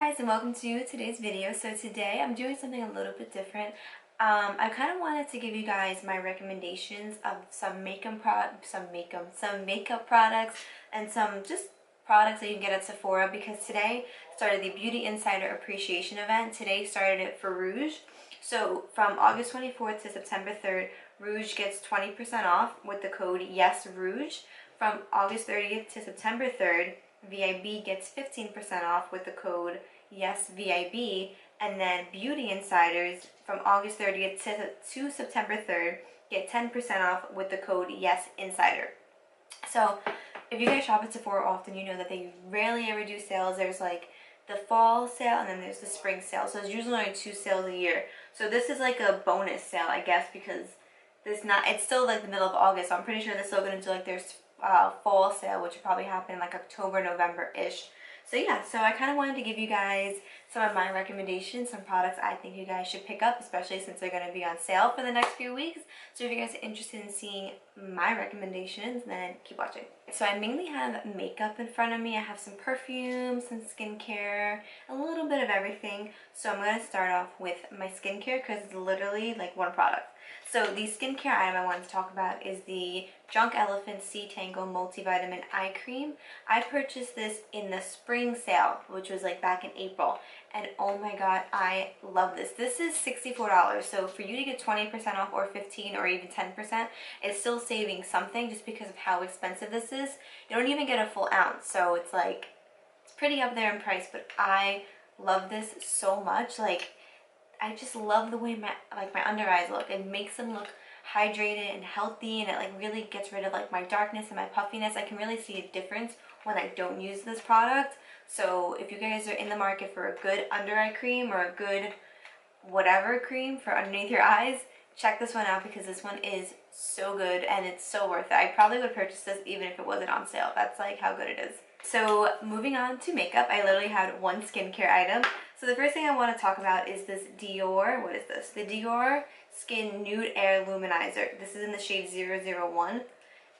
Guys, and welcome to today's video. So today I'm doing something a little bit different. I kind of wanted to give you guys my recommendations of some makeup products and some just products that you can get at Sephora, because today started the Beauty Insider Appreciation event. Today started it for Rouge. So from August 24th to September 3rd, Rouge gets 20% off with the code YESROUGE. From August 30th to September 3rd, VIB gets 15% off with the code YESVIB, and then Beauty Insiders from August 30th to September 3rd get 10% off with the code YESINSIDER. So if you guys shop at Sephora often, you know that they rarely ever do sales. There's like the fall sale and then there's the spring sale. So there's usually only 2 sales a year. So this is like a bonus sale, I guess, because it's still like the middle of August. So I'm pretty sure they're still going to do like their fall sale, which will probably happen in like October, November-ish. So yeah, so I kind of wanted to give you guys some of my recommendations, some products I think you guys should pick up, especially since they're going to be on sale for the next few weeks. So if you guys are interested in seeing my recommendations, then keep watching. So I mainly have makeup in front of me. I have some perfumes, some skincare, a little bit of everything. So I'm going to start off with my skincare because it's literally like one product. So the skincare item I wanted to talk about is the Drunk Elephant Sea Tango Multivitamin Eye Cream. I purchased this in the spring sale, which was like back in April. And oh my god, I love this. This is $64. So for you to get 20% off or 15 or even 10%, it's still saving something just because of how expensive this is. You don't even get a full ounce. So it's like, it's pretty up there in price, but I love this so much. Like, I just love the way my under eyes look. It makes them look hydrated and healthy, and it like really gets rid of like my darkness and my puffiness. I can really see a difference when I don't use this product. So if you guys are in the market for a good under eye cream or a good whatever cream for underneath your eyes, check this one out because this one is so good and it's so worth it. I probably would purchase this even if it wasn't on sale. That's like how good it is. So moving on to makeup, I literally had one skincare item. So the first thing I want to talk about is this Dior, what is this? The Dior Skin Nude Air Luminizer. This is in the shade 001.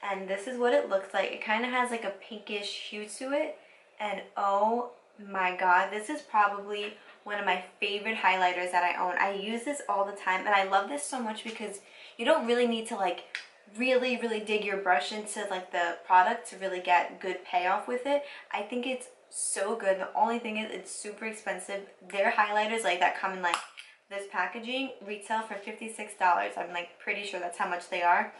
And this is what it looks like. It kind of has like a pinkish hue to it. And oh my god, this is probably one of my favorite highlighters that I own. I use this all the time and I love this so much because you don't really need to like really dig your brush into like the product to really get good payoff with it. I think it's so good. The only thing is it's super expensive. Their highlighters like that come in like this packaging retail for $56. I'm like pretty sure that's how much they are,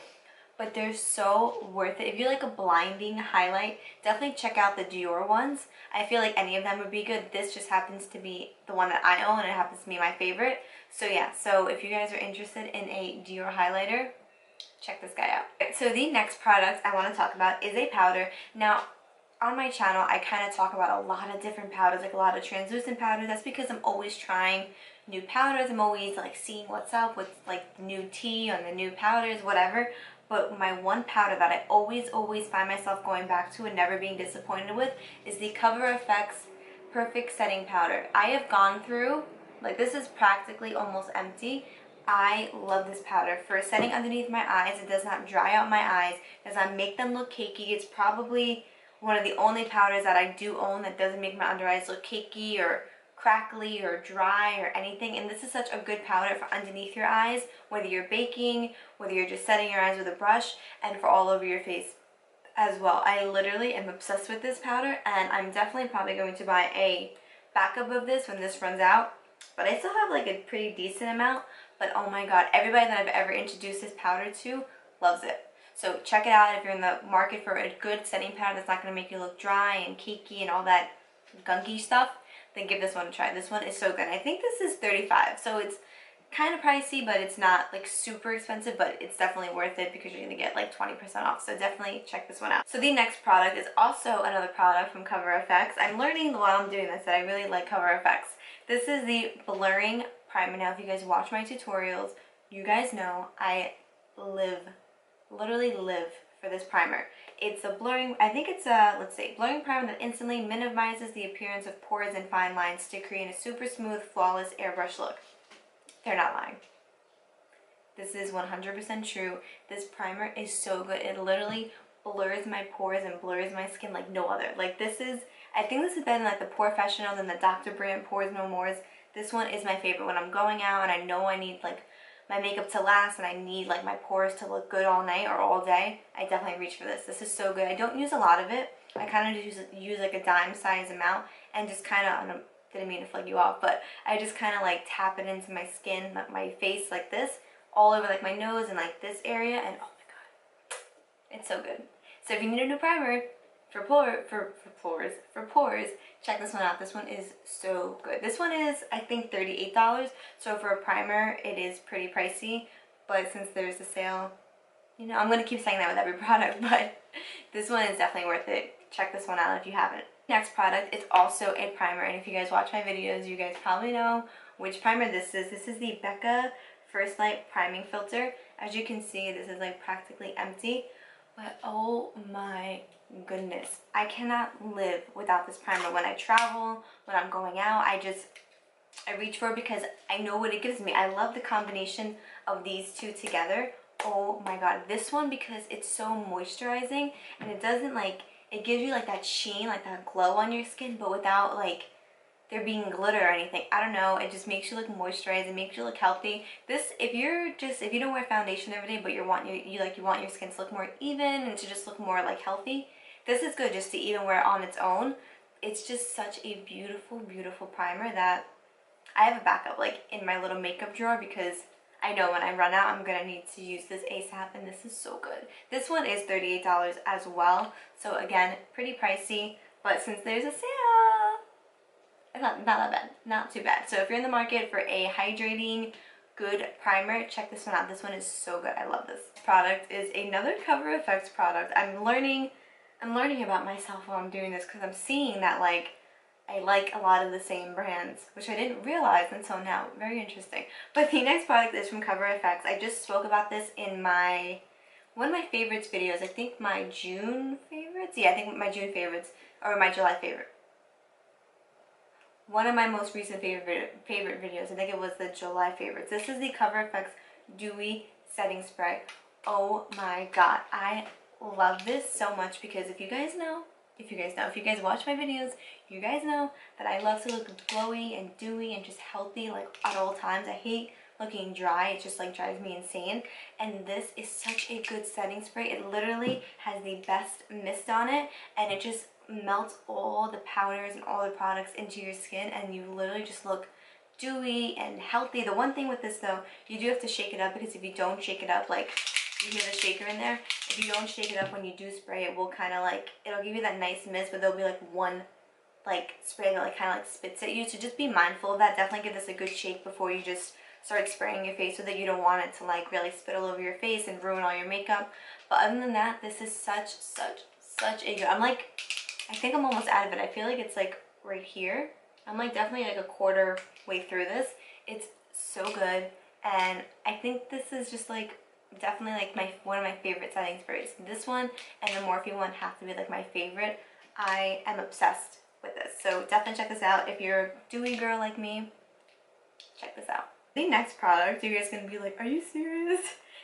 but they're so worth it. If you like a blinding highlight, definitely check out the Dior ones. I feel like any of them would be good. This just happens to be the one that I own and it happens to be my favorite. So yeah, so if you guys are interested in a Dior highlighter, check this guy out. Okay, so the next product I want to talk about is a powder. Now, on my channel, I kind of talk about a lot of different powders, like a lot of translucent powders. That's because I'm always trying new powders. I'm always like seeing what's up with like new tea on the new powders, whatever. But my one powder that I always find myself going back to and never being disappointed with is the Cover FX Perfect Setting Powder. I have gone through, like this is practically almost empty. I love this powder for setting underneath my eyes. It does not dry out my eyes, does not make them look cakey. It's probably one of the only powders that I do own that doesn't make my under eyes look cakey or crackly or dry or anything. And this is such a good powder for underneath your eyes, whether you're baking, whether you're just setting your eyes with a brush, and for all over your face as well. I literally am obsessed with this powder, and I'm definitely probably going to buy a backup of this when this runs out. But I still have like a pretty decent amount. But oh my god, everybody that I've ever introduced this powder to loves it. So check it out if you're in the market for a good setting powder that's not going to make you look dry and cakey and all that gunky stuff. Then give this one a try. This one is so good. I think this is $35, so it's kind of pricey, but it's not like super expensive, but it's definitely worth it because you're going to get like 20% off. So definitely check this one out. So the next product is also another product from Cover FX. I'm learning while I'm doing this that I really like Cover FX. This is the Blurring Primer. Now if you guys watch my tutorials, you guys know I literally live for this primer. It's a blurring, I think it's a, let's see, blurring primer that instantly minimizes the appearance of pores and fine lines to create a super smooth, flawless airbrush look. They're not lying. This is 100% true. This primer is so good. It literally blurs my pores and blurs my skin like no other. Like this is, I think this is better than like the Professional than the Dr. Brandt Pores No Mores. This one is my favorite when I'm going out and I know I need like my makeup to last and I need like my pores to look good all night or all day. I definitely reach for this. This is so good. I don't use a lot of it. I kind of use like a dime size amount and just kind of, didn't mean to flag you off, but I just kind of like tap it into my skin, my face like this, all over like my nose and like this area, and oh my god, it's so good. So if you need a new primer for pores, check this one out. This one is so good. This one is, I think, $38. So for a primer, it is pretty pricey, but since there's a sale, you know, I'm gonna keep saying that with every product, but this one is definitely worth it. Check this one out if you haven't. Next product is also a primer, and if you guys watch my videos, you guys probably know which primer this is. This is the Becca First Light Priming Filter. As you can see, this is like practically empty, but oh my goodness, I cannot live without this primer. When I travel, when I'm going out, I reach for it because I know what it gives me. I love the combination of these two together. Oh my god, this one, because it's so moisturizing and it doesn't like, it gives you like that sheen, like that glow on your skin, but without like there being glitter or anything. I don't know, it just makes you look moisturized, it makes you look healthy. This, if you don't wear foundation every day, but you want your skin to look more even and to just look more like healthy, this is good just to even wear on its own. It's just such a beautiful, beautiful primer that I have a backup like in my little makeup drawer, because I know when I run out, I'm going to need to use this ASAP, and this is so good. This one is $38 as well, so again, pretty pricey, but since there's a sale, it's not that bad, not too bad. So if you're in the market for a hydrating, good primer, check this one out. This one is so good. I love this. This product is another Cover FX product. I'm learning about myself while I'm doing this, because I'm seeing that like I like a lot of the same brands, which I didn't realize until now. Very interesting. But the next product is from Cover FX. I just spoke about this in one of my favorites videos. I think my June favorites? Yeah, I think my June favorites, or my July favorite. One of my most recent favorite videos. I think it was the July favorites. This is the Cover FX Dewy Setting Spray. Oh my god. I love this so much, because if you guys watch my videos, you guys know that I love to look glowy and dewy and just healthy like at all times. I hate looking dry. It just like drives me insane. And this is such a good setting spray. It literally has the best mist on it, and it just melts all the powders and all the products into your skin, and you literally just look dewy and healthy. The one thing with this though, you do have to shake it up, because if you don't shake it up, like you hear the shaker in there, if you don't shake it up when you do spray, it will kind of like, it'll give you that nice mist, but there'll be like one like spray that like kind of like spits at you. So just be mindful of that. Definitely give this a good shake before you just start spraying your face, so that you don't want it to like really spit all over your face and ruin all your makeup. But other than that, this is such a good, I think I'm almost out of it. I feel like it's like right here. I'm like definitely like a quarter way through this. It's so good, and I think this is just like definitely like one of my favorite setting sprays. This one and the Morphe one have to be like my favorite. I am obsessed with this, so definitely check this out if you're a dewy girl like me. Check this out. The next product, you guys are gonna be like, are you serious?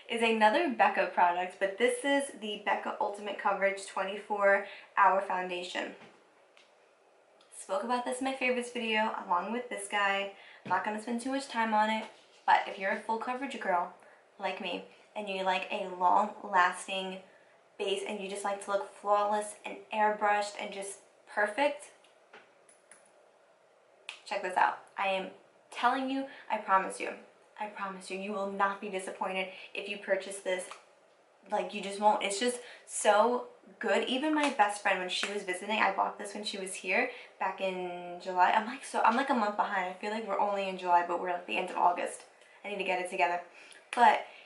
Is another Becca product, but this is the Becca Ultimate Coverage 24-Hour Foundation. Spoke about this in my favorites video along with this guy. I'm not gonna spend too much time on it, but if you're a full coverage girl like me, and you like a long-lasting base, and you just like to look flawless and airbrushed and just perfect, check this out. I am telling you, I promise you, you will not be disappointed if you purchase this. Like, you just won't. It's just so good. Even my best friend, when she was visiting, I bought this when she was here back in July. I'm like a month behind. I feel like we're only in July, but we're at the end of August. I need to get it together.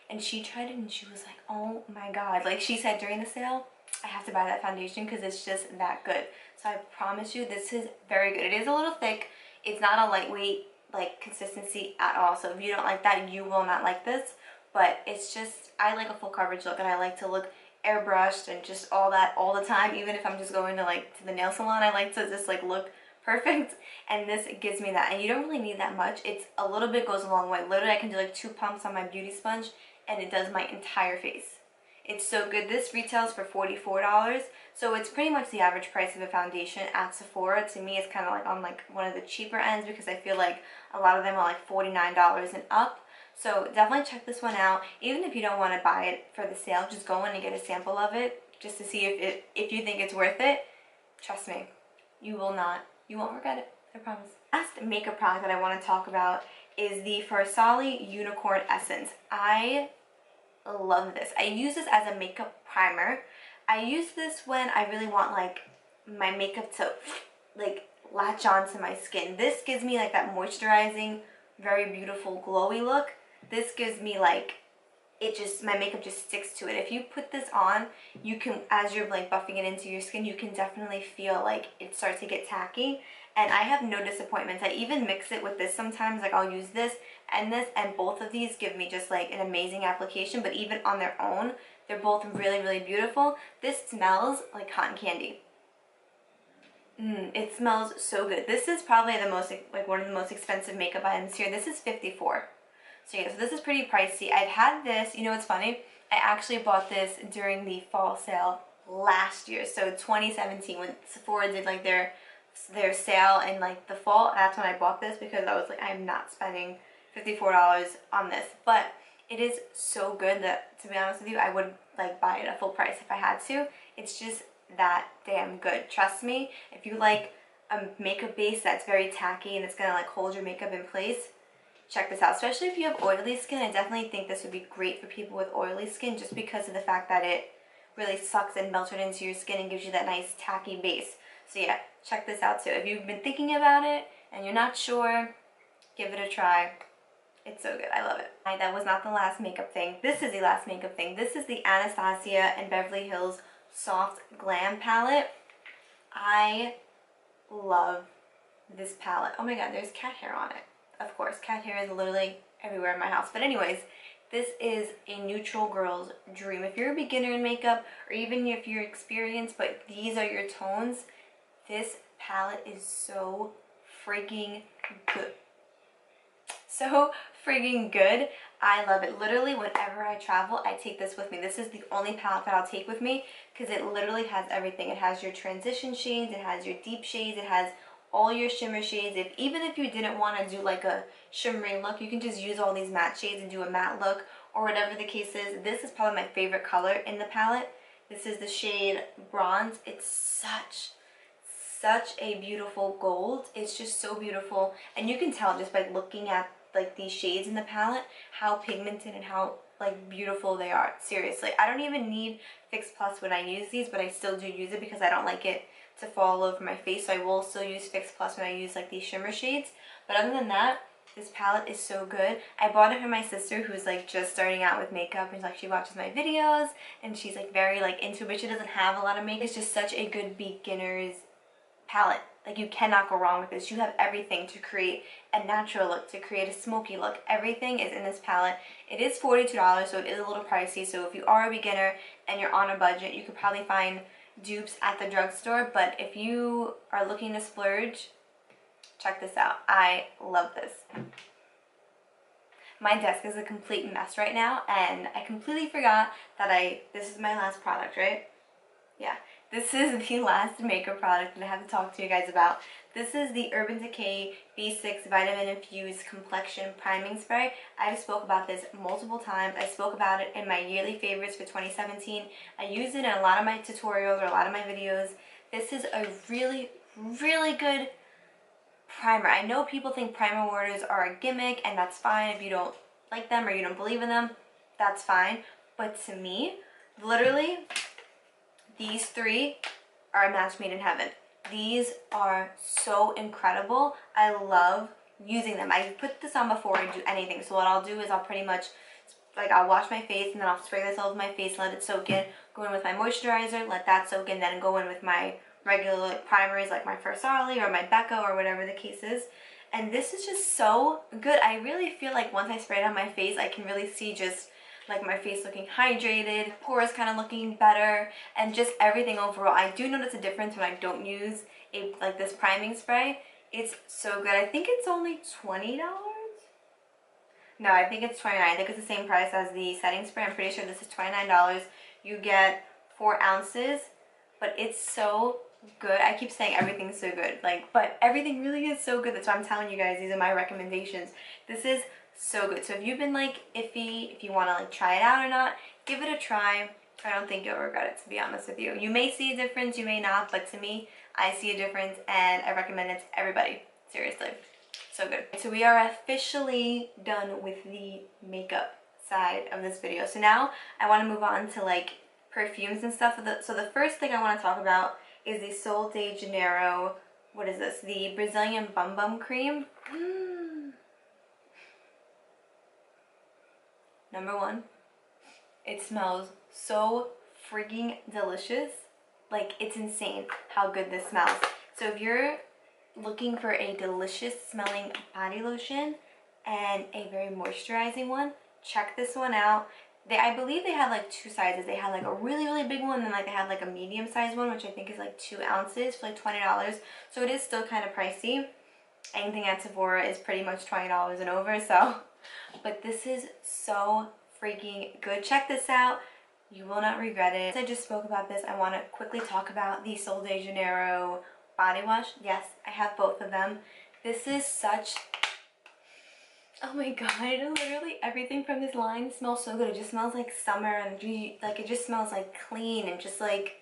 And she tried it and she was like, oh my god. Like she said during the sale, I have to buy that foundation because it's just that good. So I promise you, this is very good. It is a little thick. It's not a lightweight like consistency at all. So if you don't like that, you will not like this. But it's just, I like a full coverage look, and I like to look airbrushed and just all that all the time. Even if I'm just going to the nail salon, I like to just like look perfect, and this gives me that. And you don't really need that much. It's a little bit goes a long way. Literally, I can do like 2 pumps on my beauty sponge and it does my entire face. It's so good. This retails for $44, so it's pretty much the average price of a foundation at Sephora. To me, it's kind of like on like one of the cheaper ends because I feel like a lot of them are like $49 and up. So definitely check this one out. Even if you don't want to buy it for the sale, just go in and get a sample of it just to see if you think it's worth it. Trust me, you won't regret it, I promise. Last makeup product that I want to talk about is the Farsali Unicorn Essence. I love this. I use this as a makeup primer. I use this when I really want like my makeup to like latch onto my skin. This gives me like that moisturizing, very beautiful glowy look. This gives me like, my makeup just sticks to it. If you put this on, you can, as you're like buffing it into your skin, you can definitely feel like it starts to get tacky. And I have no disappointments. I even mix it with this sometimes. Like I'll use this, and both of these give me just like an amazing application. But even on their own, they're both really, really beautiful. This smells like cotton candy. It smells so good. This is probably the most, like one of the most expensive makeup items here. This is $54. So yeah, so this is pretty pricey. I've had this, you know what's funny? I actually bought this during the fall sale last year. So 2017 when Sephora did like their sale in like the fall. That's when I bought this because I was like, I'm not spending $54 on this. But it is so good that, to be honest with you, I would like buy it at full price if I had to. It's just that damn good. Trust me, if you like a makeup base that's very tacky and it's gonna like hold your makeup in place, check this out. Especially if you have oily skin, I definitely think this would be great for people with oily skin just because of the fact that it really sucks and melts right into your skin and gives you that nice tacky base. So yeah, check this out too. If you've been thinking about it and you're not sure, give it a try. It's so good. I love it. That was not the last makeup thing. This is the last makeup thing. This is the Anastasia and Beverly Hills Soft Glam Palette. I love this palette. Oh my god, there's cat hair on it. Of course, cat hair is literally everywhere in my house. But anyways, this is a neutral girl's dream. If you're a beginner in makeup, or even if you're experienced, but these are your tones, this palette is so freaking good. So friggin' good. I love it. Literally, whenever I travel, I take this with me. This is the only palette that I'll take with me because it literally has everything. It has your transition shades, it has your deep shades, it has all your shimmer shades. Even if you didn't want to do like a shimmery look, you can just use all these matte shades and do a matte look or whatever the case is. This is probably my favorite color in the palette. This is the shade Bronze. It's such a beautiful gold. It's just so beautiful, and you can tell just by looking at like these shades in the palette how pigmented and how like beautiful they are. Seriously, I don't even need Fix Plus when I use these, but I still do use it because I don't like it to fall all over my face, so I will still use Fix Plus when I use like these shimmer shades. But other than that, this palette is so good. I bought it for my sister who's like just starting out with makeup, and like she watches my videos and she's like very like into it, but she doesn't have a lot of makeup. It's just such a good beginner's palette. Like you cannot go wrong with this. You have everything to create a natural look, to create a smoky look. Everything is in this palette. It is $42, so it is a little pricey. So if you are a beginner and you're on a budget, you could probably find dupes at the drugstore. But if you are looking to splurge, check this out. I love this. My desk is a complete mess right now, and I completely forgot that this is my last product, right? Yeah. This is the last makeup product that I have to talk to you guys about. This is the Urban Decay B6 Vitamin Infused Complexion Priming Spray. I've spoke about this multiple times. I spoke about it in my yearly favorites for 2017. I use it in a lot of my tutorials or a lot of my videos. This is a really, really good primer. I know people think primer waters are a gimmick, and that's fine if you don't like them or you don't believe in them. That's fine. But to me, literally, these three are a match made in heaven. These are so incredible. I love using them. I put this on before I do anything. So what I'll do is I'll pretty much, like I'll wash my face and then I'll spray this all over my face, let it soak in, go in with my moisturizer, let that soak in, then go in with my regular primers like my Farsali or my Becca or whatever the case is. And this is just so good. I really feel like once I spray it on my face, I can really see just like my face looking hydrated, pores kind of looking better, and just everything overall. I do notice a difference when I don't use like this priming spray. It's so good. I think it's only $20. No, I think it's $29. I think it's the same price as the setting spray. I'm pretty sure this is $29. You get 4 ounces, but it's so good. I keep saying everything's so good, like, but everything really is so good. That's why I'm telling you guys, these are my recommendations. This is so good. So if you've been like iffy, if you want to like try it out or not, give it a try. I don't think you'll regret it, to be honest with you. You may see a difference, you may not, but to me, I see a difference and I recommend it to everybody. Seriously, so good. So we are officially done with the makeup side of this video. So now I want to move on to like perfumes and stuff. So the first thing I want to talk about is the Sol de Janeiro, what is this? The Brazilian Bum Bum Cream. Number one, it smells so freaking delicious. Like, it's insane how good this smells. So if you're looking for a delicious smelling body lotion and a very moisturizing one, check this one out. I believe they had like 2 sizes. They had like a really, really big one, and then like they had like a medium sized one, which I think is like 2 ounces for like $20. So it is still kind of pricey. Anything at Sephora is pretty much $20 and over, so. But this is so freaking good. Check this out. You will not regret it. As I just spoke about this, I want to quickly talk about the Sol de Janeiro body wash. Yes, I have both of them. This is such, oh my god, literally everything from this line smells so good. It just smells like summer, and like it just smells like clean and just like,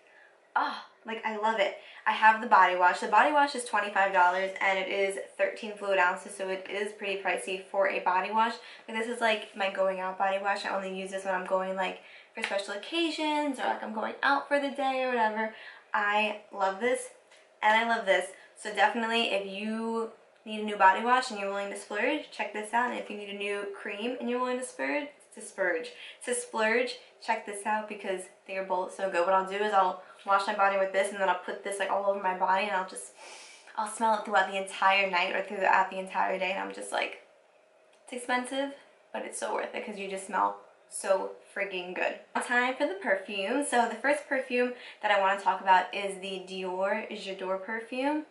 like I love it. I have the body wash. The body wash is $25 and it is 13 fluid ounces, so it is pretty pricey for a body wash. But this is like my going out body wash. I only use this when I'm going like for special occasions or like I'm going out for the day or whatever. I love this and I love this. So definitely, if you need a new body wash and you're willing to splurge, check this out. And if you need a new cream and you're willing to splurge, check this out, because they are both so good. What I'll do is I'll wash my body with this, and then I'll put this like all over my body, and I'll smell it throughout the entire night or throughout the entire day, and I'm just like, it's expensive, but it's so worth it because you just smell so freaking good. Time for the perfume. So the first perfume that I want to talk about is the Dior J'adore perfume.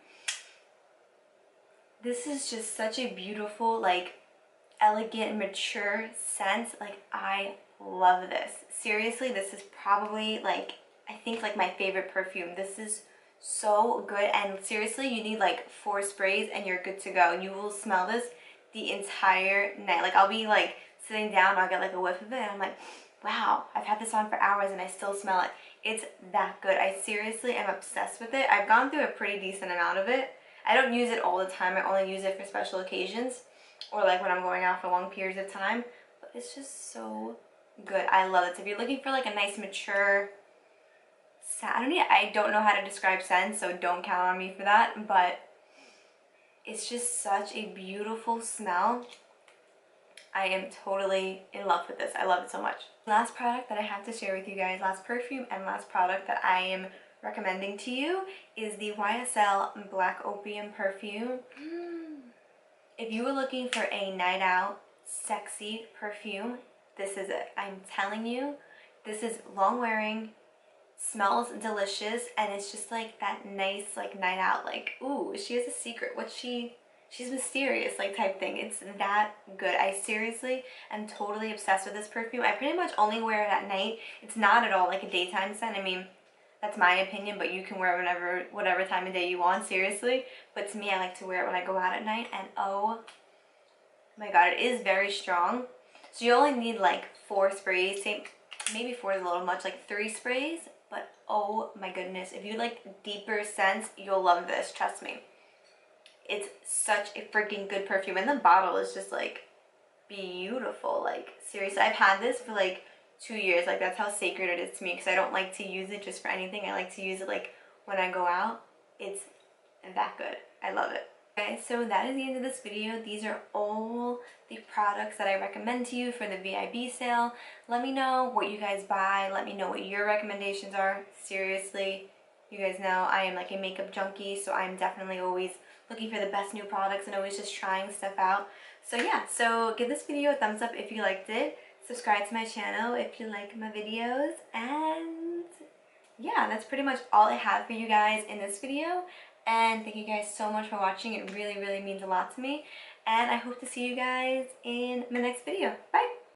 This is just such a beautiful, like, elegant, mature scent. Like, I love this. Seriously, this is probably like, I think like my favorite perfume. This is so good, and seriously, you need like 4 sprays and you're good to go. You will smell this the entire night. Like, I'll be like sitting down, I'll get like a whiff of it, and I'm like, wow, I've had this on for hours and I still smell it. It's that good. I seriously am obsessed with it. I've gone through a pretty decent amount of it. I don't use it all the time. I only use it for special occasions or like when I'm going out for long periods of time. But it's just so good. I love it. So if you're looking for like a nice mature scent, I don't know how to describe scents, so don't count on me for that. But it's just such a beautiful smell. I am totally in love with this. I love it so much. Last product that I have to share with you guys, last perfume and last product that I am recommending to you is the YSL Black Opium perfume. If you were looking for a night out sexy perfume, this is it. I'm telling you, this is long wearing, smells delicious, and it's just like that nice like night out, like, ooh, she has a secret, she's mysterious, like, type thing. It's that good. I seriously am totally obsessed with this perfume. I pretty much only wear it at night. It's not at all like a daytime scent. I mean, that's my opinion, but you can wear it whatever time of day you want, seriously. But to me, I like to wear it when I go out at night, and oh my god, it is very strong. So you only need like 4 sprays, maybe 4 is a little much, like 3 sprays, but oh my goodness, if you like deeper scents, you'll love this, trust me. It's such a freaking good perfume, and the bottle is just like beautiful. Like, seriously, I've had this for like 2 years. Like, that's how sacred it is to me, because I don't like to use it just for anything. I like to use it like when I go out. It's that good. I love it. Okay, so that is the end of this video. These are all the products that I recommend to you for the VIB sale. Let me know what you guys buy. Let me know what your recommendations are. Seriously, you guys know I am like a makeup junkie, so I'm definitely always looking for the best new products and always just trying stuff out. So yeah, so give this video a thumbs up if you liked it. Subscribe to my channel if you like my videos, and yeah, that's pretty much all I have for you guys in this video. And thank you guys so much for watching. It really, really means a lot to me, and I hope to see you guys in my next video. Bye!